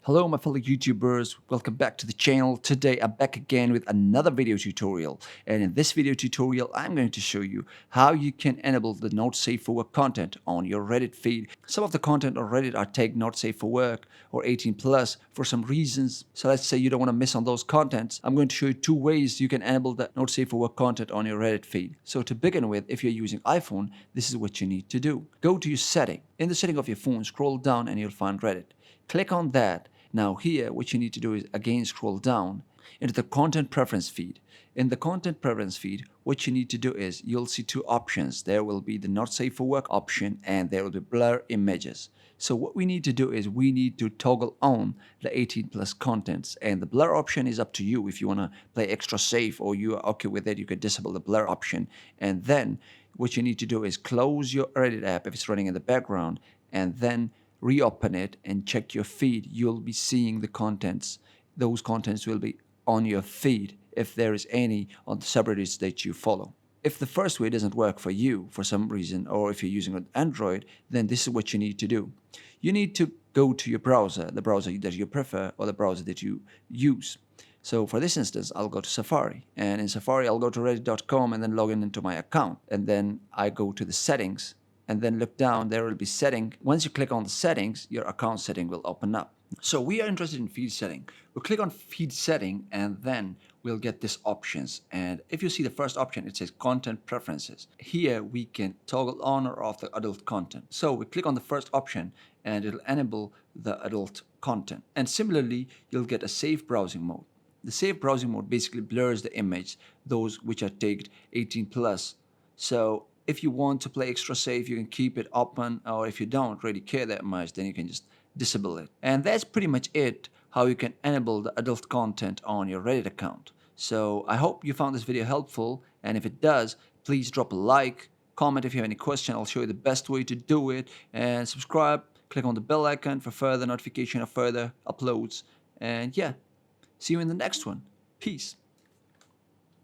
Hello my fellow YouTubers, welcome back to the channel. Today I'm back again with another video tutorial, and in this video tutorial I'm going to show you how you can enable the not safe for work content on your Reddit feed. Some of the content on Reddit are tagged not safe for work or 18 plus for some reasons. So let's say you don't want to miss on those contents. I'm going to show you two ways you can enable the not safe for work content on your Reddit feed. So to begin with, if you're using iPhone, this is what you need to do. Go to your setting. In the setting of your phone, scroll down and you'll find Reddit. Click on that. Now here, what you need to do is again scroll down into the content preference feed. In the content preference feed, what you need to do is you'll see two options. There will be the not safe for work option and there will be blur images. So what we need to do is we need to toggle on the 18 plus contents, and the blur option is up to you. If you want to play extra safe or you are okay with it, you could disable the blur option. And then what you need to do is close your Reddit app if it's running in the background, and then reopen it and check your feed. You'll be seeing the contents. Those contents will be on your feed if there is any on the subreddits that you follow. If the first way doesn't work for you for some reason, or if you're using an Android, then this is what you need to do. You need to go to your browser, the browser that you prefer or the browser that you use. So for this instance, I'll go to Safari, and in Safari I'll go to reddit.com and then log in into my account, and then I go to the settings and then look down. There will be setting. Once you click on the settings, your account setting will open up. So we are interested in feed setting. We'll click on feed setting and then we'll get this options. And if you see the first option, it says content preferences. Here we can toggle on or off the adult content. So we click on the first option and it'll enable the adult content. And similarly, you'll get a safe browsing mode. The safe browsing mode basically blurs the image, those which are tagged 18 plus. So if you want to play extra safe, you can keep it open, or if you don't really care that much, then you can just disable it. And that's pretty much it, how you can enable the adult content on your Reddit account. So I hope you found this video helpful, and if it does, please drop a like, comment if you have any question. I'll show you the best way to do it, and subscribe, click on the bell icon for further notification of further uploads. And yeah, see you in the next one. Peace.